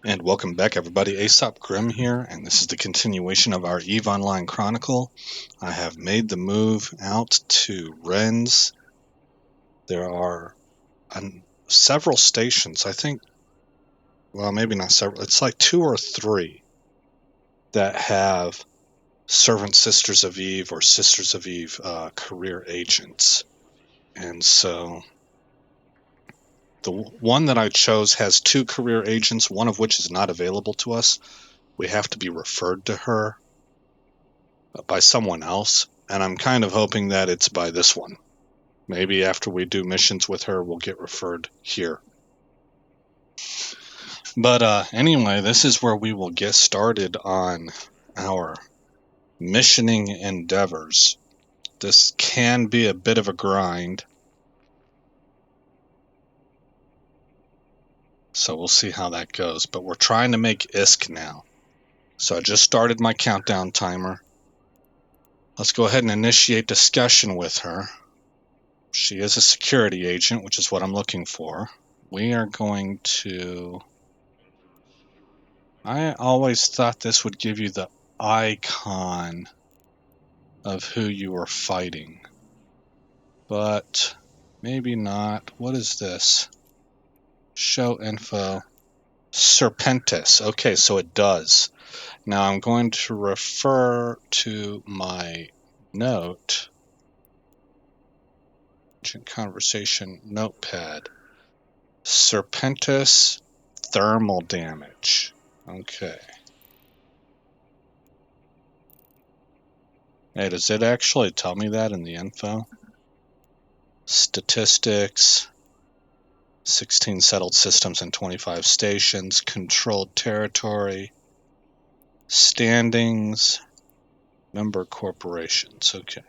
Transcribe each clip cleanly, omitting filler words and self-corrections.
And welcome back, everybody. Aesop Grim here, and this is the continuation of our EVE Online Chronicle. I have made the move out to Rennes. There are several stations, I think, well, maybe not several, it's like 2 or 3 that have Servant Sisters of EVE or Sisters of EVE career agents. And so the one that I chose has 2 career agents, one of which is not available to us. We have to be referred to her by someone else, and I'm kind of hoping that it's by this one. Maybe after we do missions with her, we'll get referred here. But anyway, this is where we will get started on our missioning endeavors. This can be a bit of a grind, so we'll see how that goes. But we're trying to make ISK now. So I just started my countdown timer. Let's go ahead and initiate discussion with her. She is a security agent, which is what I'm looking for. We are going to... I always thought this would give you the icon of who you are fighting, but maybe not. What is this? Show info. Serpentis. Okay, so it does. Now I'm going to refer to my note. Conversation notepad. Serpentis thermal damage. Okay. Hey, does it actually tell me that in the info? Statistics, 16 settled systems and 25 stations, controlled territory, standings, member corporations. Okay.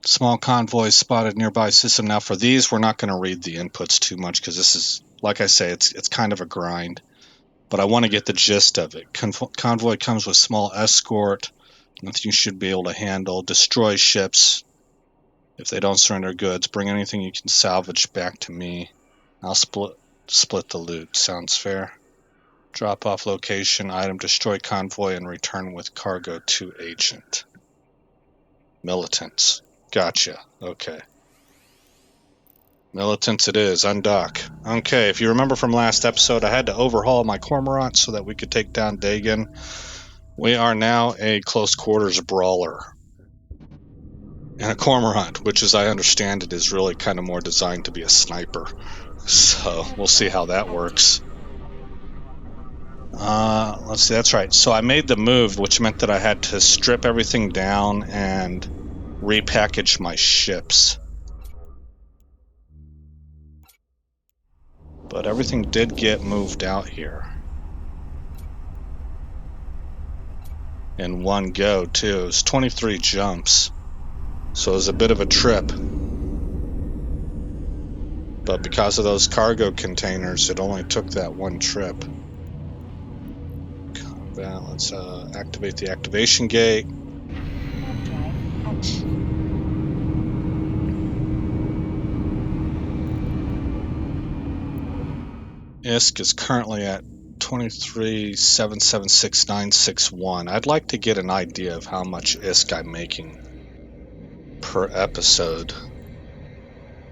Small convoys spotted nearby system. Now for these, we're not going to read the inputs too much because this is, like I say, it's kind of a grind. But I want to get the gist of it. Convoy comes with small escort. Nothing you should be able to handle. Destroy ships if they don't surrender goods. Bring anything you can salvage back to me. I'll split the loot. Sounds fair. Drop off location, item, destroy convoy, and return with cargo to agent. Militants. Gotcha. Okay. Militants it is. Undock. Okay, if you remember from last episode, I had to overhaul my cormorant so that we could take down Dagon. We are now a close quarters brawler. And a cormorant, which as I understand it is really kind of more designed to be a sniper. So we'll see how that works. Let's see, that's right. So I made the move, which meant that I had to strip everything down and repackage my ships. But everything did get moved out here. In one go, too. It was 23 jumps. So it was a bit of a trip. But because of those cargo containers, it only took that one trip. Combat, let's activate the activation gate. ISK is currently at 23,776,961. I'd like to get an idea of how much ISK I'm making per episode.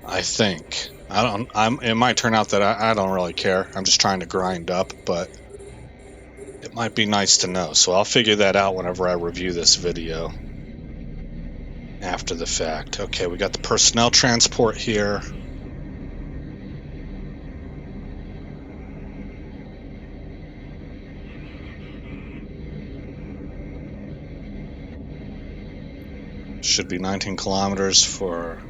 I think. It might turn out that I don't really care. I'm just trying to grind up, but it might be nice to know. So I'll figure that out whenever I review this video after the fact. Okay, we got the personnel transport here. Should be 19 kilometers for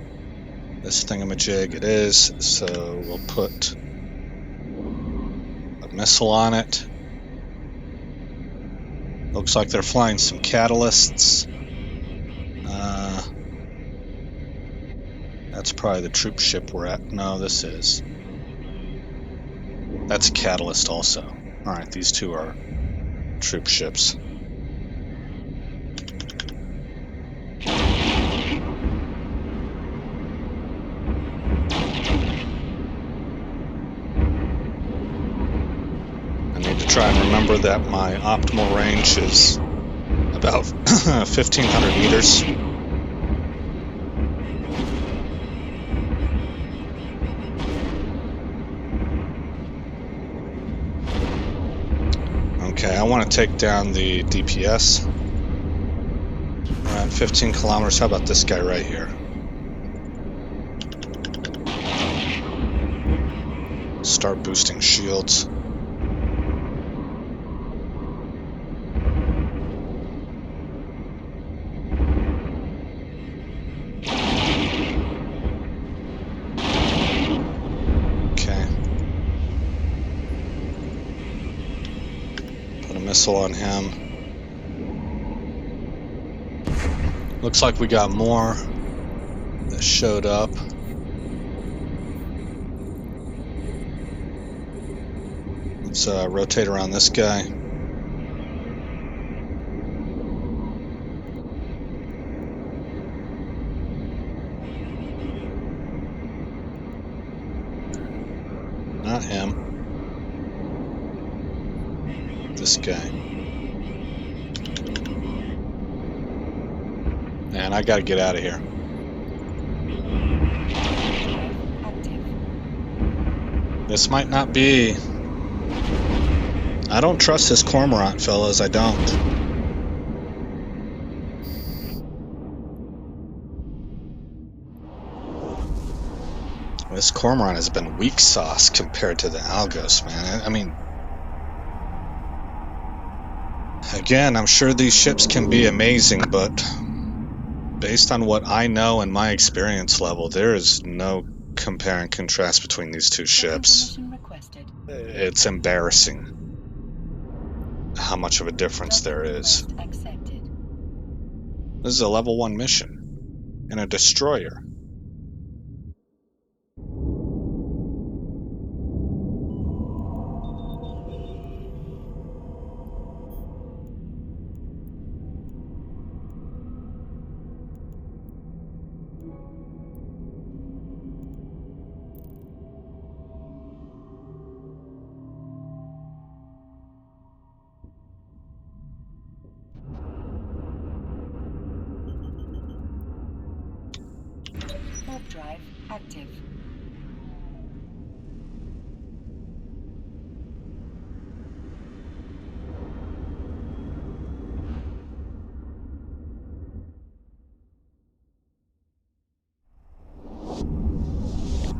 this thingamajig. It is, so we'll put a missile on it. Looks like they're flying some catalysts. That's probably the troop ship we're at. No, this is. That's a catalyst also. Alright, these two are troop ships. try and remember that my optimal range is about 1,500 meters. Okay, I want to take down the DPS. We're at 15 kilometers. How about this guy right here? Start boosting shields. Okay. Put a missile on him. Looks like we got more that showed up. Let's rotate around this guy. Not him. This guy. And I gotta get out of here. This might not be... I don't trust this cormorant, fellas. I don't. This cormorant has been weak sauce compared to the Algos, man. I mean... Again, I'm sure these ships can be amazing, but... Based on what I know and my experience level, there is no compare and contrast between these two ships. It's embarrassing how much of a difference there is. This is a level 1 mission in a destroyer. Warp drive active.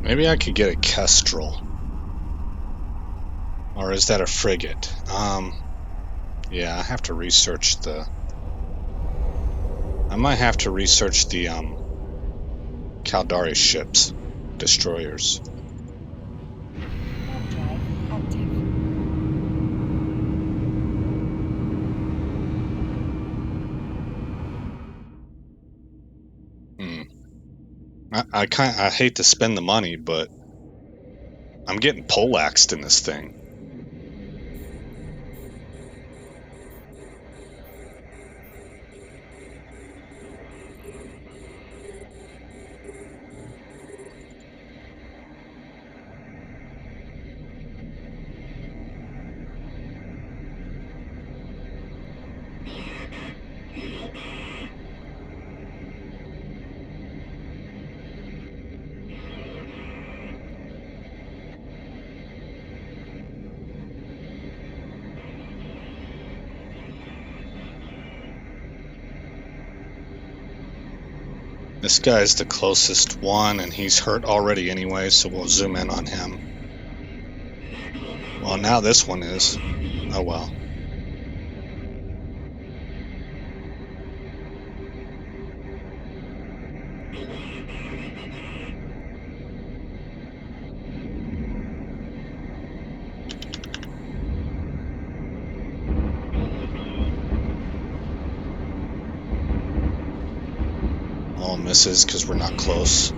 Maybe I could get a Kestrel. Or is that a frigate? Yeah, I have to research the... I might have to research the, Caldari ships. Destroyers. Warp drive active. I hate to spend the money, but I'm getting poleaxed in this thing. This guy's the closest one, and he's hurt already anyway, so we'll zoom in on him. Well, now this one is. Oh well. All misses because we're not close.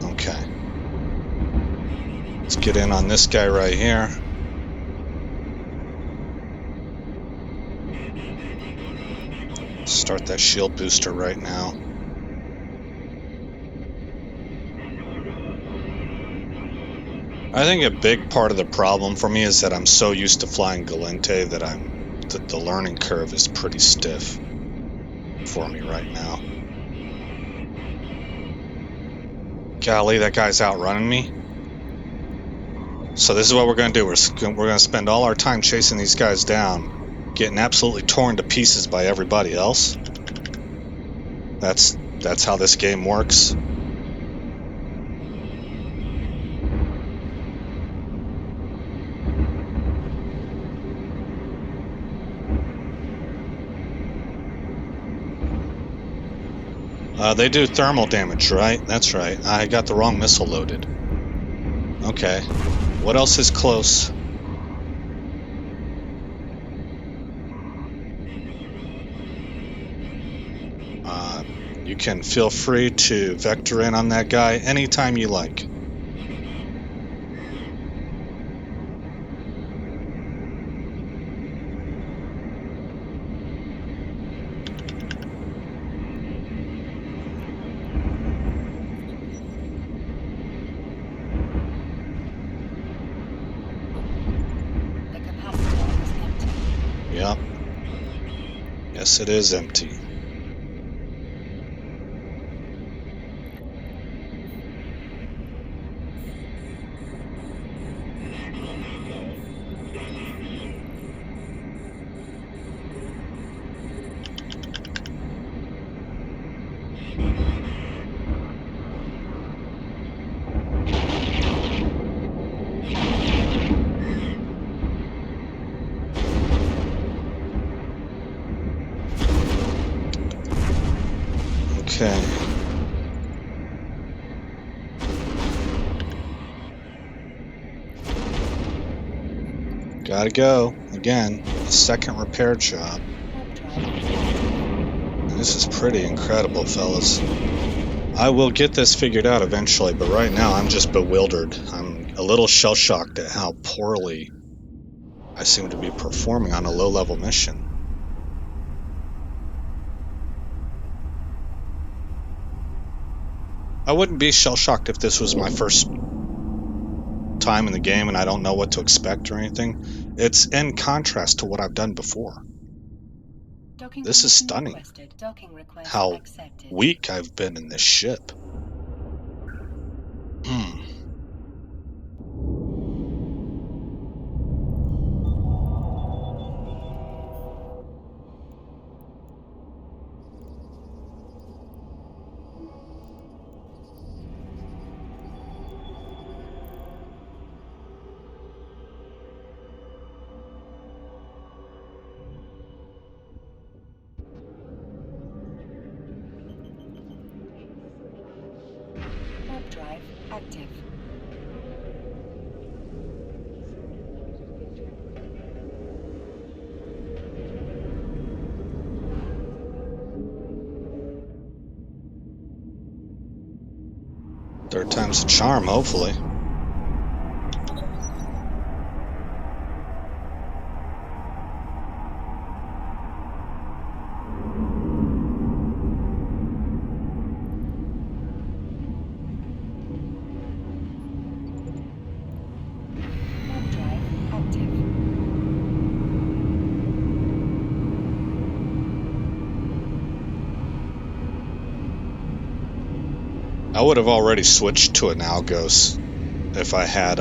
Okay. Let's get in on this guy right here. Start that shield booster right now. I think a big part of the problem for me is that I'm so used to flying Galente that the learning curve is pretty stiff for me right now. Golly, that guy's outrunning me. So this is what we're going to do. We're going to spend all our time chasing these guys down, getting absolutely torn to pieces by everybody else. That's how this game works. They do thermal damage, right? That's right. I got the wrong missile loaded. Okay. What else is close? You can feel free to vector in on that guy anytime you like. The capacitor is empty. Yep. Yes, it is empty. Okay. Gotta go. Again, a second repair job. This is pretty incredible, fellas. I will get this figured out eventually, but right now I'm just bewildered. I'm a little shell-shocked at how poorly I seem to be performing on a low-level mission. I wouldn't be shell-shocked if this was my first time in the game and I don't know what to expect or anything. It's in contrast to what I've done before. This is stunning. How weak I've been in this ship. Warp drive active. Third time's a charm, hopefully. Warp drive active. I would have already switched to an Algos if I had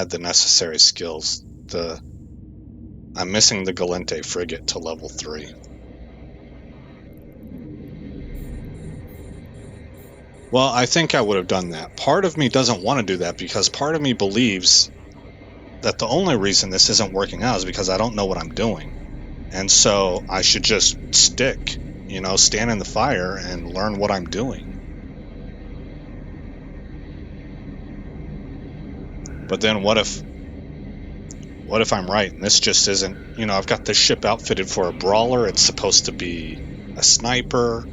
the necessary skills. I'm missing the Galente frigate to level 3. Well, I think I would have done that. Part of me doesn't want to do that because part of me believes that the only reason this isn't working out is because I don't know what I'm doing. And so I should just stick, stand in the fire and learn what I'm doing. But then what if I'm right and this just isn't, I've got this ship outfitted for a brawler, it's supposed to be a sniper.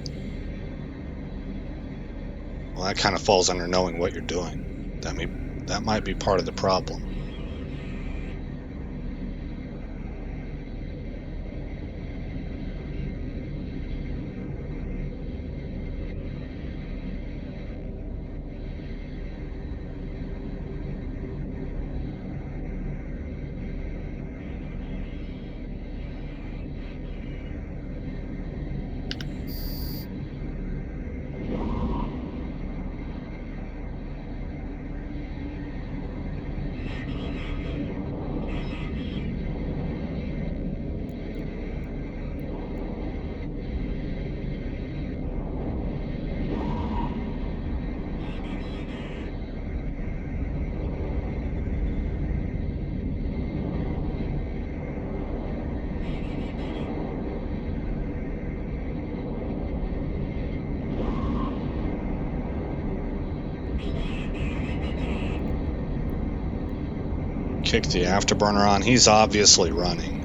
Well, that kind of falls under knowing what you're doing. That might be part of the problem. Kick the afterburner on. He's obviously running.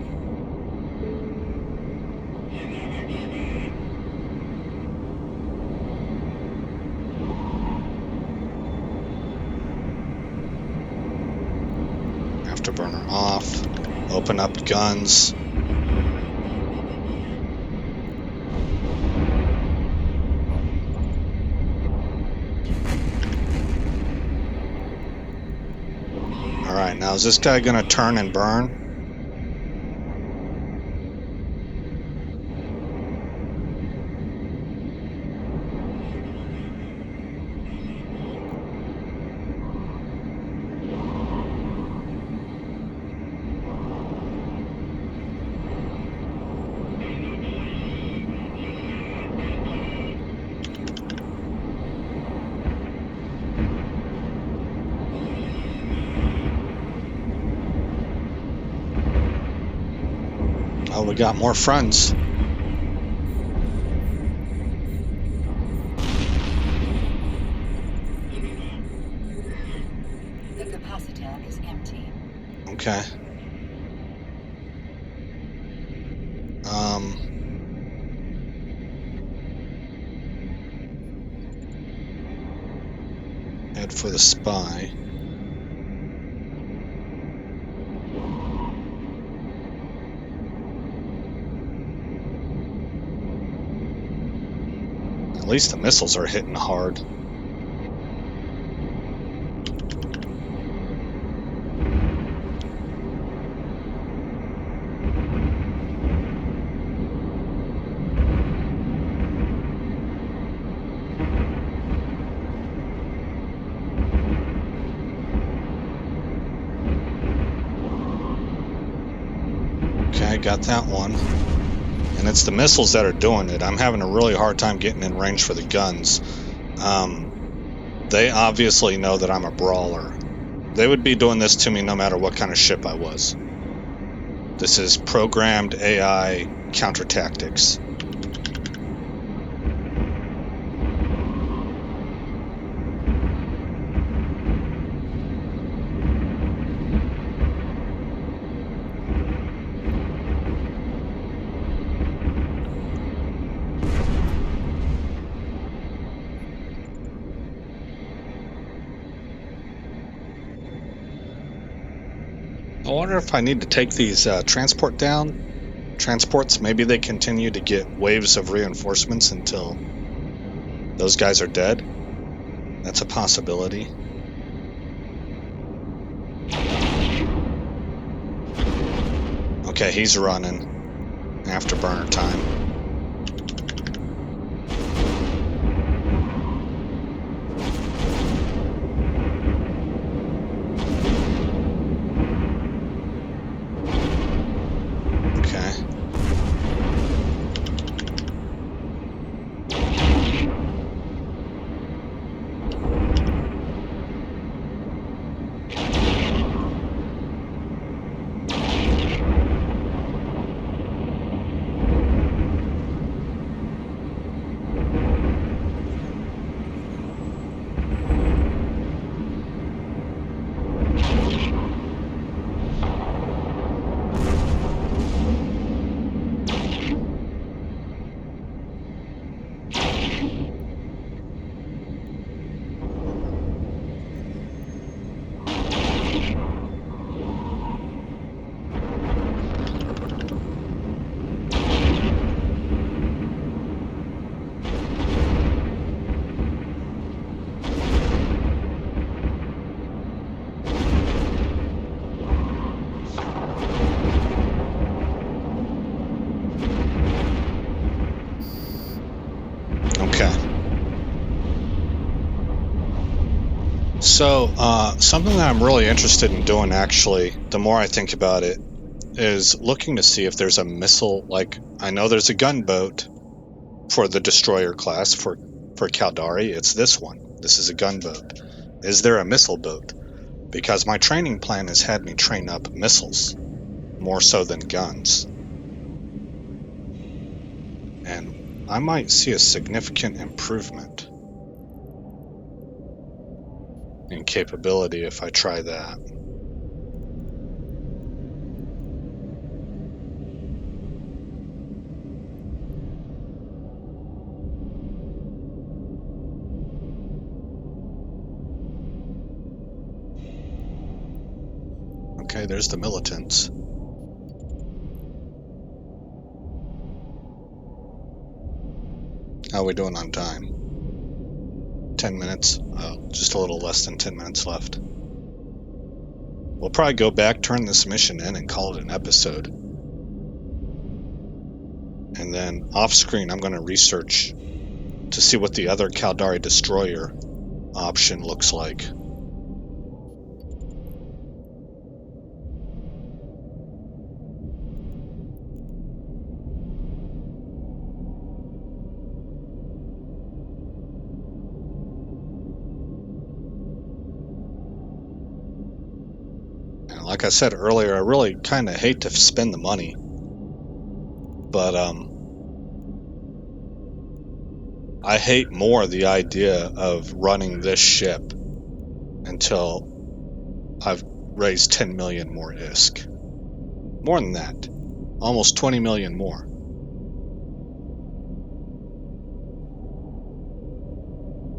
Afterburner off. Open up guns. Alright, now is this guy gonna turn and burn? Oh, we got more friends. The capacitor is empty. Okay. Head for the spy. At least the missiles are hitting hard. Okay, got that one. And it's the missiles that are doing it. I'm having a really hard time getting in range for the guns. They obviously know that I'm a brawler. They would be doing this to me no matter what kind of ship I was. This is programmed AI counter tactics. I wonder if I need to take these transports, maybe they continue to get waves of reinforcements until those guys are dead. That's a possibility. Okay, he's running. Afterburner time. So, something that I'm really interested in doing, actually, the more I think about it, is looking to see if there's a missile. Like, I know there's a gunboat for the destroyer class for Caldari. It's this one. This is a gunboat. Is there a missile boat? Because my training plan has had me train up missiles more so than guns, and I might see a significant improvement in capability if I try that. Okay, there's the militants. How are we doing on time? 10 minutes? Oh, just a little less than 10 minutes left. We'll probably go back, turn this mission in, and call it an episode. And then off screen, I'm going to research to see what the other Caldari destroyer option looks like. And like I said earlier, I really kind of hate to spend the money, but I hate more the idea of running this ship until I've raised 10 million more ISK. More than that. Almost 20 million more.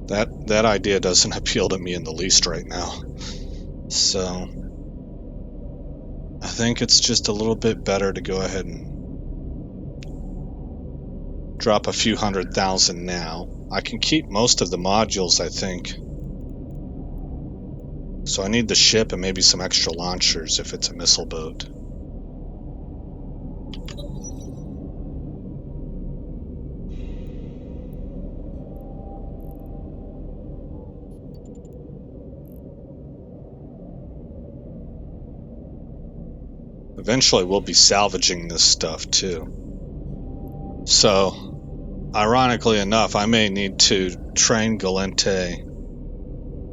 That idea doesn't appeal to me in the least right now. So I think it's just a little bit better to go ahead and drop a few 100,000 now. I can keep most of the modules, I think. So I need the ship and maybe some extra launchers if it's a missile boat. Eventually we'll be salvaging this stuff too. So, ironically enough, I may need to train Galente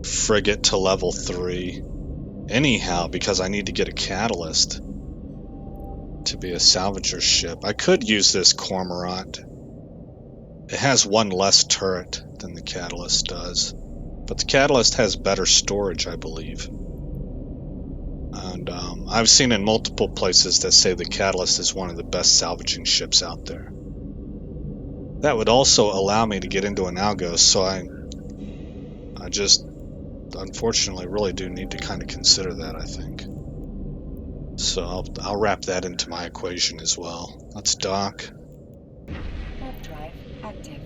frigate to level 3 anyhow because I need to get a catalyst to be a salvager ship. I could use this cormorant. It has one less turret than the catalyst does, but the catalyst has better storage, I believe. And I've seen in multiple places that say the catalyst is one of the best salvaging ships out there. That would also allow me to get into an Algos, so I just unfortunately really do need to kind of consider that, I think. So I'll wrap that into my equation as well. Let's dock. Warp drive active.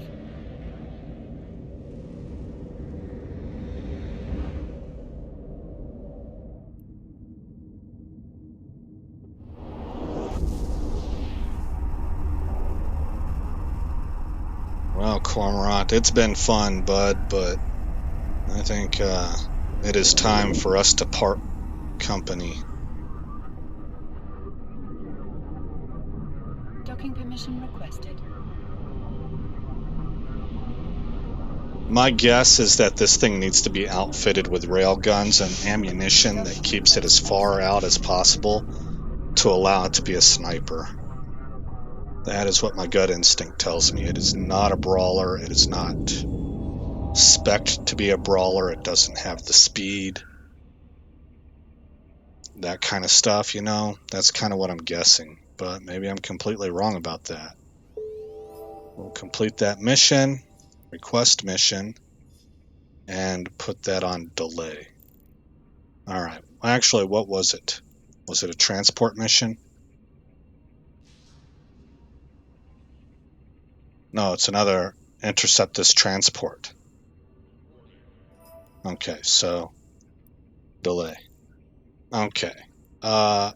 Well, Cormorant, it's been fun, bud, but I think it is time for us to part company. Docking permission requested. My guess is that this thing needs to be outfitted with railguns and ammunition that keeps it as far out as possible to allow it to be a sniper. That is what my gut instinct tells me. It is not a brawler. It is not spec'd to be a brawler. It doesn't have the speed. That kind of stuff, you know? That's kind of what I'm guessing. But maybe I'm completely wrong about that. We'll complete that mission, request mission, and put that on delay. Alright. Actually, what was it? Was it a transport mission? No, it's another intercept this transport. Okay, so delay. Okay. I'll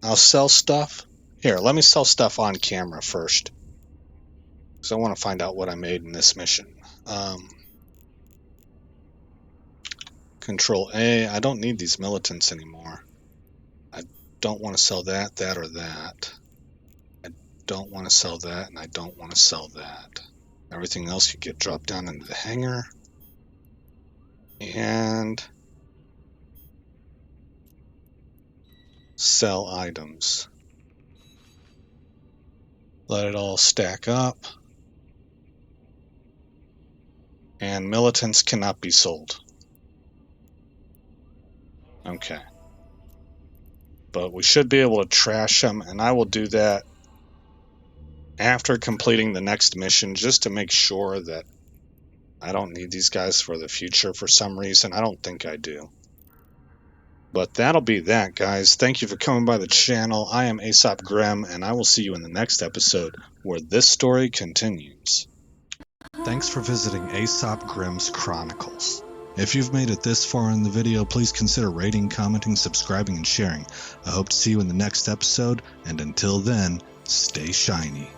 sell stuff. Here, let me sell stuff on camera first, because I want to find out what I made in this mission. Control A. I don't need these militants anymore. I don't want to sell that, that, or that. I don't want to sell that, and I don't want to sell that. Everything else could get dropped down into the hangar. And sell items. Let it all stack up. And militants cannot be sold. Okay. But we should be able to trash them, and I will do that after completing the next mission just to make sure that I don't need these guys for the future for some reason. I don't think I do. But that'll be that, guys. Thank you for coming by the channel. I am Aesop Grimm, and I will see you in the next episode where this story continues. Thanks for visiting Aesop Grimm's Chronicles. If you've made it this far in the video, please consider rating, commenting, subscribing, and sharing. I hope to see you in the next episode, and until then, stay shiny.